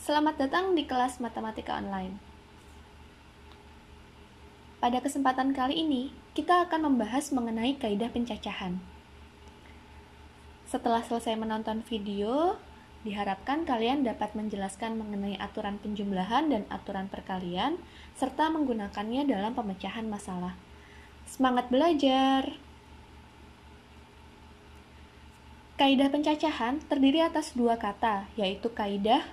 Selamat datang di kelas Matematika Online. Pada kesempatan kali ini, kita akan membahas mengenai kaidah pencacahan. Setelah selesai menonton video, diharapkan kalian dapat menjelaskan mengenai aturan penjumlahan dan aturan perkalian, serta menggunakannya dalam pemecahan masalah. Semangat belajar! Kaidah pencacahan terdiri atas dua kata, yaitu kaidah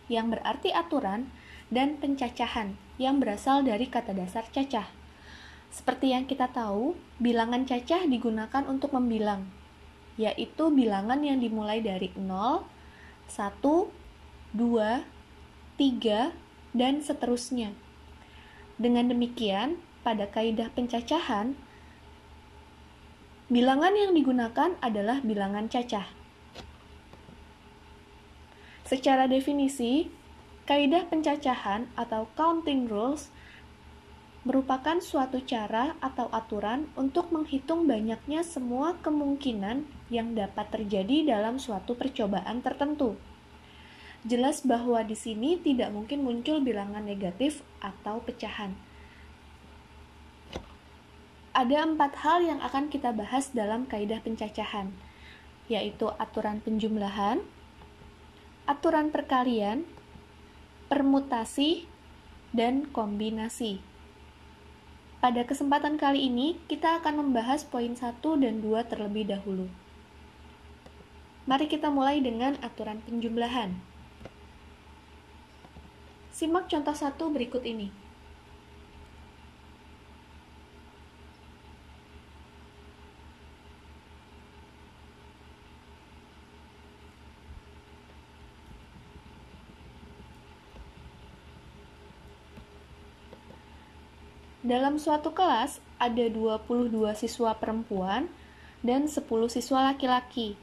yang berarti aturan dan pencacahan yang berasal dari kata dasar cacah. Seperti yang kita tahu, bilangan cacah digunakan untuk membilang, yaitu bilangan yang dimulai dari 0, 1, 2, 3, dan seterusnya. Dengan demikian, pada kaidah pencacahan, bilangan yang digunakan adalah bilangan cacah. Secara definisi, kaidah pencacahan atau counting rules merupakan suatu cara atau aturan untuk menghitung banyaknya semua kemungkinan yang dapat terjadi dalam suatu percobaan tertentu. Jelas bahwa di sini tidak mungkin muncul bilangan negatif atau pecahan. Ada 4 hal yang akan kita bahas dalam kaidah pencacahan, yaitu aturan penjumlahan, aturan perkalian, permutasi, dan kombinasi. Pada kesempatan kali ini, kita akan membahas poin 1 dan 2 terlebih dahulu. Mari kita mulai dengan aturan penjumlahan. Simak contoh 1 berikut ini. Dalam suatu kelas, ada 22 siswa perempuan dan 10 siswa laki-laki.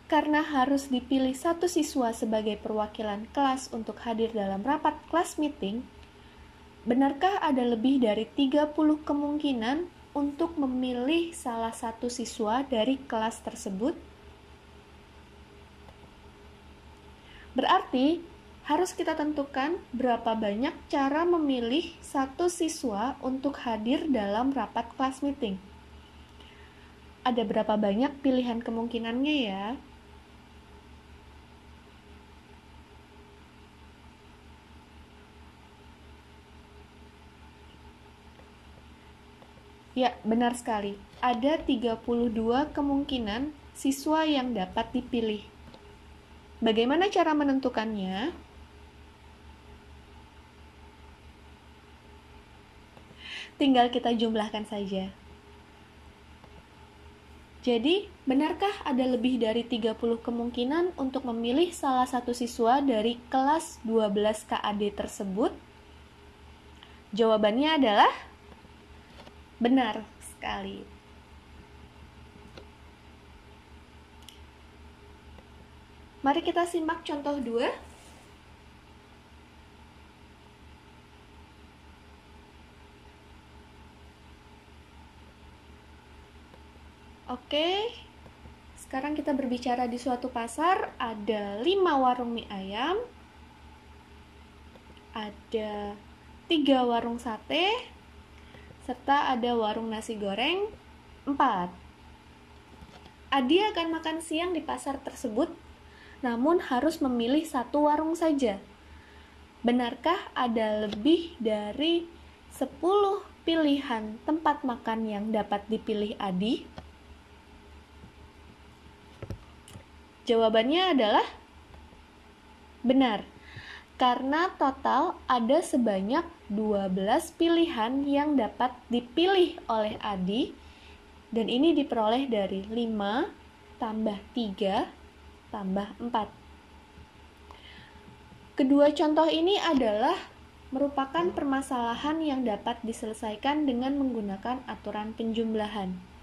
Karena harus dipilih satu siswa sebagai perwakilan kelas untuk hadir dalam rapat kelas meeting, benarkah ada lebih dari 30 kemungkinan untuk memilih salah satu siswa dari kelas tersebut? Berarti, harus kita tentukan berapa banyak cara memilih satu siswa untuk hadir dalam rapat kelas meeting. Ada berapa banyak pilihan kemungkinannya ya? Ya, benar sekali. Ada 32 kemungkinan siswa yang dapat dipilih. Bagaimana cara menentukannya? Tinggal kita jumlahkan saja. Jadi, benarkah ada lebih dari 30 kemungkinan untuk memilih salah satu siswa dari kelas 12 KAD tersebut? Jawabannya adalah benar sekali. Mari kita simak contoh 2. Oke, sekarang kita berbicara di suatu pasar, ada 5 warung mie ayam, ada 3 warung sate, serta ada warung nasi goreng 4. Adi akan makan siang di pasar tersebut, namun harus memilih satu warung saja. Benarkah ada lebih dari 10 pilihan tempat makan yang dapat dipilih Adi? Jawabannya adalah benar, karena total ada sebanyak 12 pilihan yang dapat dipilih oleh Adi, dan ini diperoleh dari 5 tambah 3 tambah 4. Kedua contoh ini adalah merupakan permasalahan yang dapat diselesaikan dengan menggunakan aturan penjumlahan.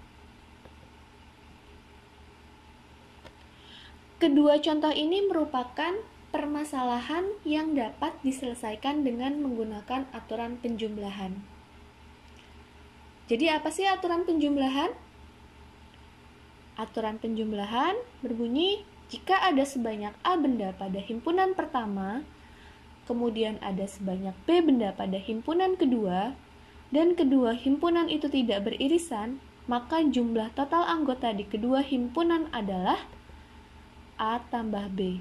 Kedua contoh ini merupakan permasalahan yang dapat diselesaikan dengan menggunakan aturan penjumlahan. Jadi apa sih aturan penjumlahan? Aturan penjumlahan berbunyi Jika ada sebanyak A benda pada himpunan pertama, kemudian ada sebanyak B benda pada himpunan kedua, dan kedua himpunan itu tidak beririsan, maka jumlah total anggota di kedua himpunan adalah A tambah B.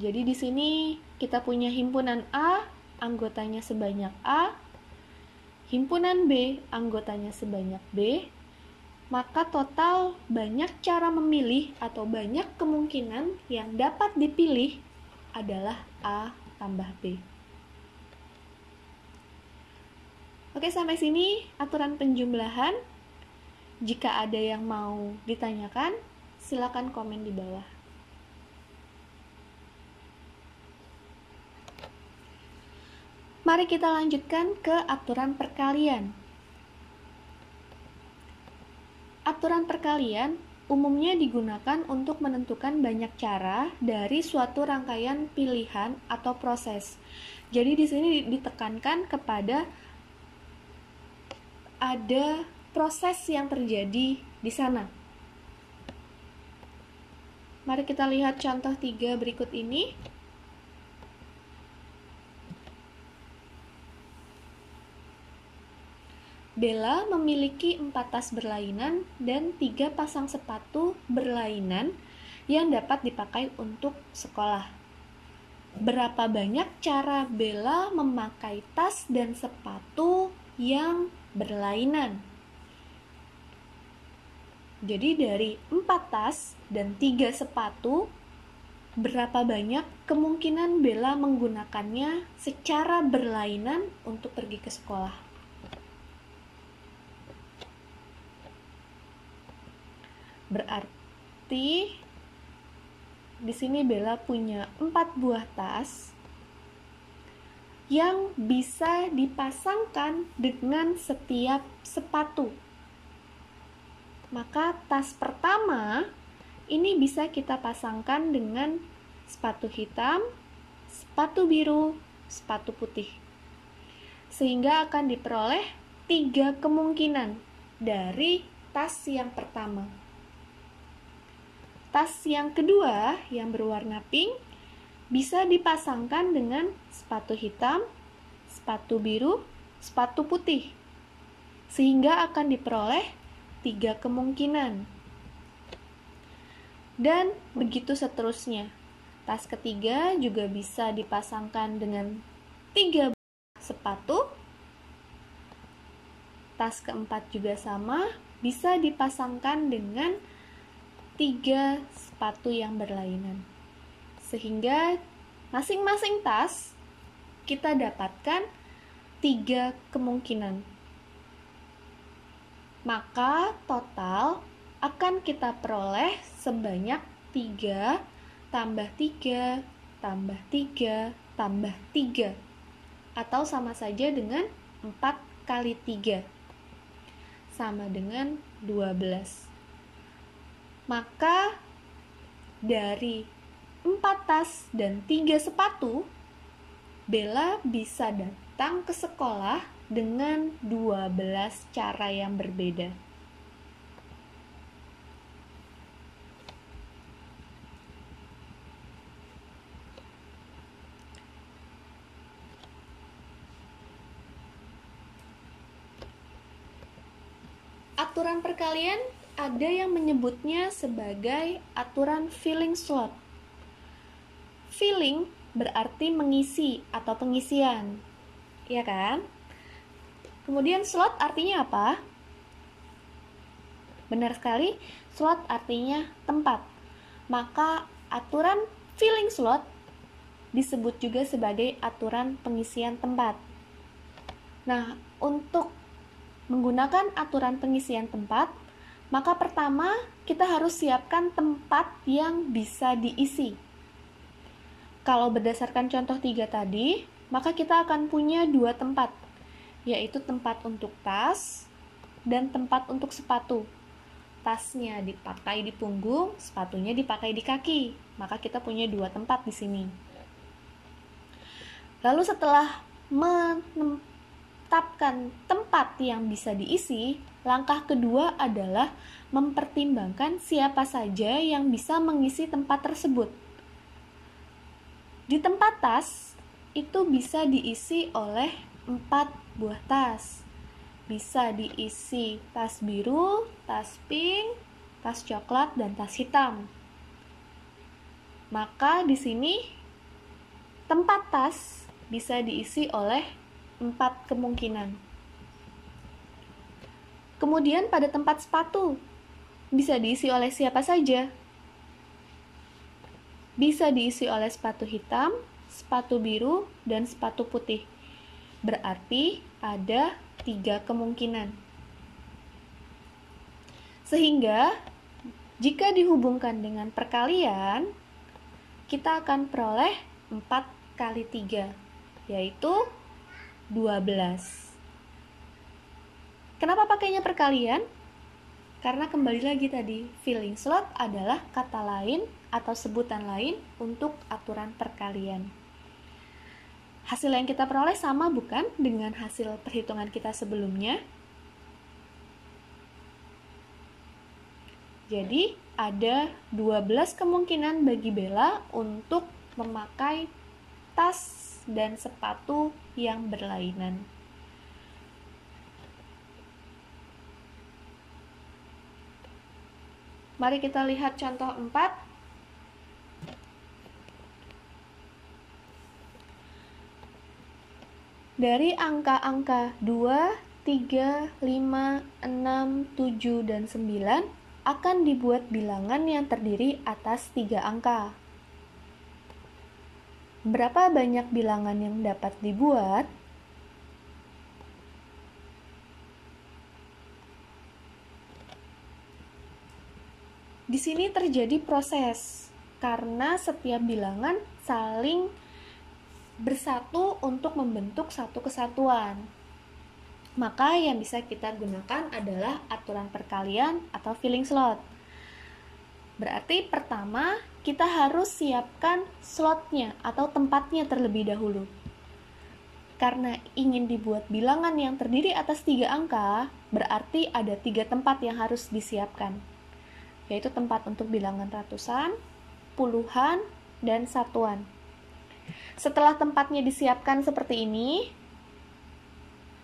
Jadi di sini kita punya himpunan A, anggotanya sebanyak A, himpunan B, anggotanya sebanyak B, maka total banyak cara memilih atau banyak kemungkinan yang dapat dipilih adalah A tambah B. Oke, sampai sini aturan penjumlahan. Jika ada yang mau ditanyakan, silakan komen di bawah. Mari kita lanjutkan ke aturan perkalian. Aturan perkalian umumnya digunakan untuk menentukan banyak cara dari suatu rangkaian pilihan atau proses. Jadi di sini ditekankan kepada ada proses yang terjadi di sana. Mari kita lihat contoh 3 berikut ini. Bella memiliki 4 tas berlainan dan 3 pasang sepatu berlainan yang dapat dipakai untuk sekolah. Berapa banyak cara Bella memakai tas dan sepatu yang berlainan? Jadi dari 4 tas dan 3 sepatu, berapa banyak kemungkinan Bella menggunakannya secara berlainan untuk pergi ke sekolah? Berarti di sini Bella punya 4 buah tas yang bisa dipasangkan dengan setiap sepatu. Maka tas pertama ini bisa kita pasangkan dengan sepatu hitam, sepatu biru, sepatu putih. Sehingga akan diperoleh 3 kemungkinan dari tas yang pertama. Tas yang kedua yang berwarna pink bisa dipasangkan dengan sepatu hitam, sepatu biru, sepatu putih. Sehingga akan diperoleh 3 kemungkinan. Dan begitu seterusnya. Tas ketiga juga bisa dipasangkan dengan 3 sepatu. Tas keempat juga sama, bisa dipasangkan dengan 3 sepatu yang berlainan. Sehingga masing-masing tas kita dapatkan 3 kemungkinan. Maka total akan kita peroleh sebanyak 3 tambah 3 tambah 3 tambah 3. Atau sama saja dengan 4 kali 3. Sama dengan 12. Maka dari 4 tas dan 3 sepatu, Bella bisa datang ke sekolah dengan 12 cara yang berbeda. Aturan perkalian ada yang menyebutnya sebagai aturan filling slot. Filling berarti mengisi atau pengisian, ya kan? Kemudian slot artinya apa? Benar sekali, slot artinya tempat. Maka aturan filling slot disebut juga sebagai aturan pengisian tempat. Nah, untuk menggunakan aturan pengisian tempat, maka pertama kita harus siapkan tempat yang bisa diisi. Kalau berdasarkan contoh 3 tadi, maka kita akan punya 2 tempat, yaitu tempat untuk tas dan tempat untuk sepatu. Tasnya dipakai di punggung, sepatunya dipakai di kaki. Maka kita punya 2 tempat di sini. Lalu setelah menetapkan tempat yang bisa diisi, Langkah kedua adalah mempertimbangkan siapa saja yang bisa mengisi tempat tersebut. Di tempat tas, itu bisa diisi oleh 4 buah tas. Bisa diisi tas biru, tas pink, tas coklat, dan tas hitam. Maka di sini tempat tas bisa diisi oleh 4 kemungkinan. Kemudian pada tempat sepatu, bisa diisi oleh siapa saja? Bisa diisi oleh sepatu hitam, sepatu biru, dan sepatu putih. Berarti ada 3 kemungkinan. Sehingga, jika dihubungkan dengan perkalian, kita akan peroleh 4 kali 3, yaitu 12. Kenapa pakainya perkalian? Karena kembali lagi tadi, filling slot adalah kata lain atau sebutan lain untuk aturan perkalian. Hasil yang kita peroleh sama bukan dengan hasil perhitungan kita sebelumnya? Jadi, ada 12 kemungkinan bagi Bella untuk memakai tas dan sepatu yang berlainan. Mari kita lihat contoh 4. Dari angka-angka 2, 3, 5, 6, 7, dan 9 akan dibuat bilangan yang terdiri atas 3 angka. Berapa banyak bilangan yang dapat dibuat? Di sini terjadi proses karena setiap bilangan saling bersatu untuk membentuk satu kesatuan. Maka yang bisa kita gunakan adalah aturan perkalian atau filling slot. Berarti pertama kita harus siapkan slotnya atau tempatnya terlebih dahulu. Karena ingin dibuat bilangan yang terdiri atas 3 angka, berarti ada 3 tempat yang harus disiapkan, yaitu tempat untuk bilangan ratusan, puluhan, dan satuan. Setelah tempatnya disiapkan seperti ini,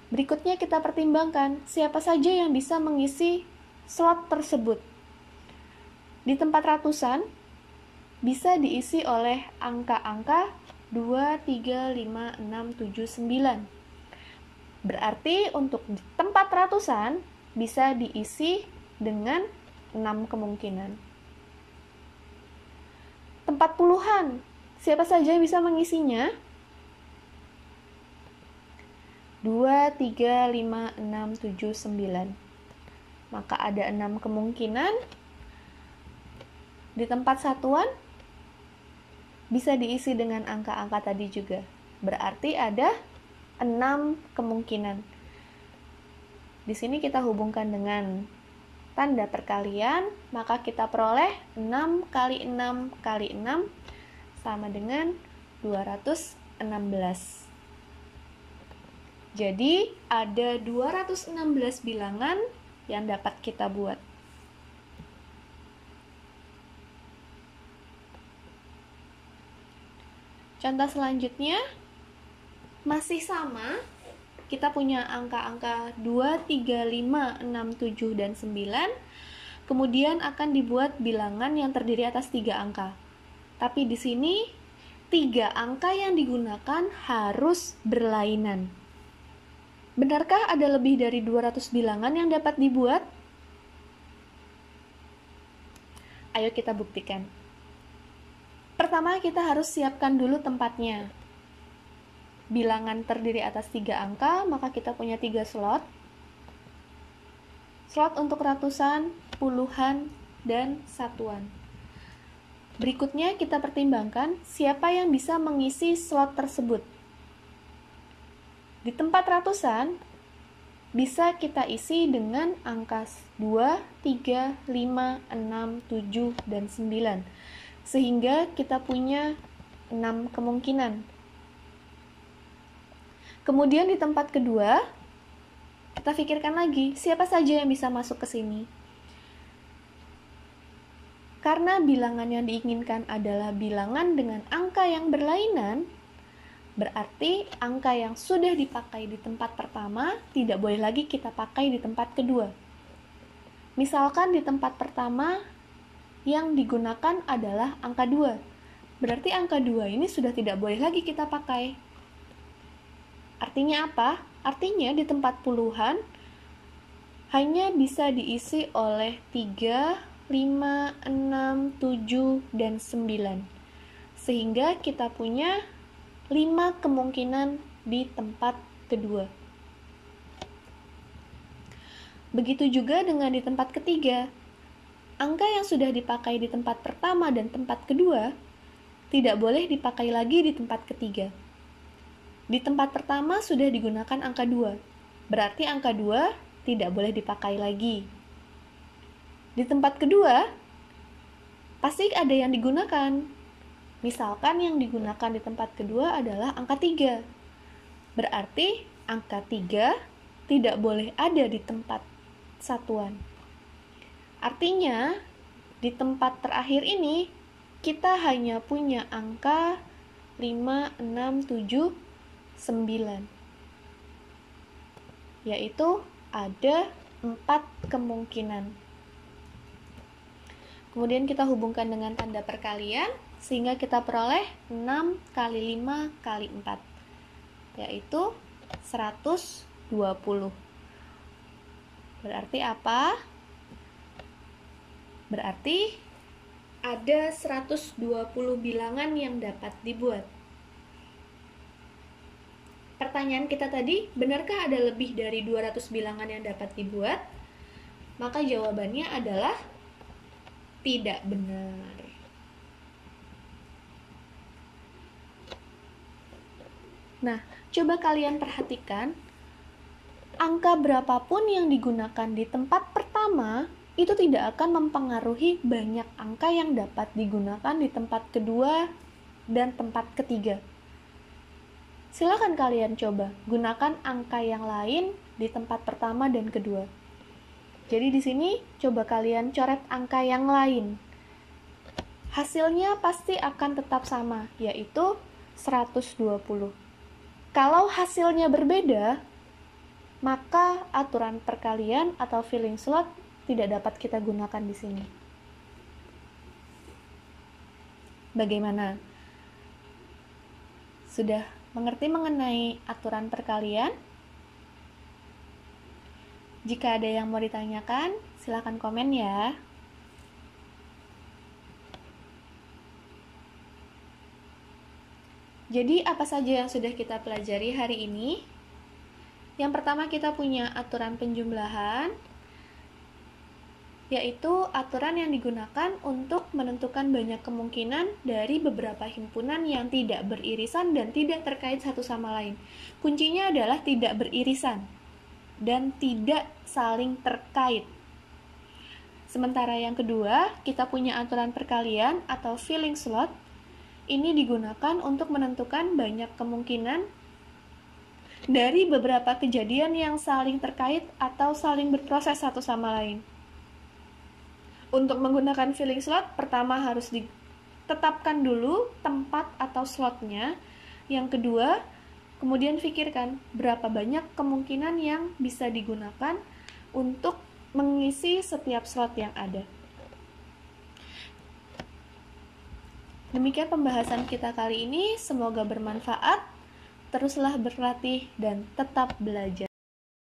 berikutnya kita pertimbangkan siapa saja yang bisa mengisi slot tersebut. Di tempat ratusan, bisa diisi oleh angka-angka 2, 3, 5, 6, 7, 9. Berarti untuk tempat ratusan bisa diisi dengan 6 kemungkinan. Tempat puluhan, siapa saja yang bisa mengisinya? 2, 3, 5, 6, 7, 9. Maka ada 6 kemungkinan. Di tempat satuan, bisa diisi dengan angka-angka tadi juga. Berarti ada 6 kemungkinan. Di sini kita hubungkan dengan tanda perkalian, maka kita peroleh 6 kali 6 kali 6 sama dengan 216. Jadi, ada 216 bilangan yang dapat kita buat. Contoh selanjutnya, masih sama. Kita punya angka-angka 2, 3, 5, 6, 7, dan 9. Kemudian akan dibuat bilangan yang terdiri atas 3 angka. Tapi di sini 3 angka yang digunakan harus berlainan. Benarkah ada lebih dari 200 bilangan yang dapat dibuat? Ayo kita buktikan. Pertama, kita harus siapkan dulu tempatnya. Bilangan terdiri atas 3 angka, maka kita punya 3 slot. Slot untuk ratusan, puluhan, dan satuan. Berikutnya kita pertimbangkan siapa yang bisa mengisi slot tersebut. Di tempat ratusan, bisa kita isi dengan angka 2, 3, 5, 6, 7, dan 9. Sehingga kita punya 6 kemungkinan. Kemudian di tempat kedua, Kita pikirkan lagi, siapa saja yang bisa masuk ke sini? Karena bilangan yang diinginkan adalah bilangan dengan angka yang berlainan, berarti angka yang sudah dipakai di tempat pertama tidak boleh lagi kita pakai di tempat kedua. Misalkan di tempat pertama yang digunakan adalah angka 2. Berarti angka 2 ini sudah tidak boleh lagi kita pakai. Artinya apa? Artinya di tempat puluhan hanya bisa diisi oleh 3, 5, 6, 7, dan 9. Sehingga kita punya 5 kemungkinan di tempat kedua. Begitu juga dengan di tempat ketiga. Angka yang sudah dipakai di tempat pertama dan tempat kedua tidak boleh dipakai lagi di tempat ketiga. Di tempat pertama sudah digunakan angka 2, berarti angka 2 tidak boleh dipakai lagi. Di tempat kedua, pasti ada yang digunakan. Misalkan yang digunakan di tempat kedua adalah angka 3. Berarti angka 3 tidak boleh ada di tempat satuan. Artinya, di tempat terakhir ini, kita hanya punya angka 5, 6, 7, 9. Yaitu ada 4 kemungkinan. Kemudian kita hubungkan dengan tanda perkalian, sehingga kita peroleh 6 kali 5 kali 4, yaitu 120. Berarti apa? Berarti ada 120 bilangan yang dapat dibuat. Pertanyaan kita tadi, benarkah ada lebih dari 200 bilangan yang dapat dibuat? Maka jawabannya adalah tidak benar. Nah, coba kalian perhatikan, angka berapapun yang digunakan di tempat pertama, itu tidak akan mempengaruhi banyak angka yang dapat digunakan di tempat kedua dan tempat ketiga. Silakan kalian coba gunakan angka yang lain di tempat pertama dan kedua. Jadi di sini coba kalian coret angka yang lain. Hasilnya pasti akan tetap sama, yaitu 120. Kalau hasilnya berbeda, maka aturan perkalian atau filling slot tidak dapat kita gunakan di sini. Bagaimana? Sudah mengerti mengenai aturan perkalian? Jika ada yang mau ditanyakan, silakan komen ya. Jadi, apa saja yang sudah kita pelajari hari ini? Yang pertama, kita punya aturan penjumlahan, yaitu aturan yang digunakan untuk menentukan banyak kemungkinan dari beberapa himpunan yang tidak beririsan dan tidak terkait satu sama lain. Kuncinya adalah tidak beririsan dan tidak saling terkait. Sementara yang kedua, kita punya aturan perkalian atau filling slot. Ini digunakan untuk menentukan banyak kemungkinan dari beberapa kejadian yang saling terkait atau saling berproses satu sama lain. Untuk menggunakan filling slot, pertama harus ditetapkan dulu tempat atau slotnya. Yang kedua, kemudian pikirkan berapa banyak kemungkinan yang bisa digunakan untuk mengisi setiap slot yang ada. Demikian pembahasan kita kali ini, semoga bermanfaat. Teruslah berlatih dan tetap belajar.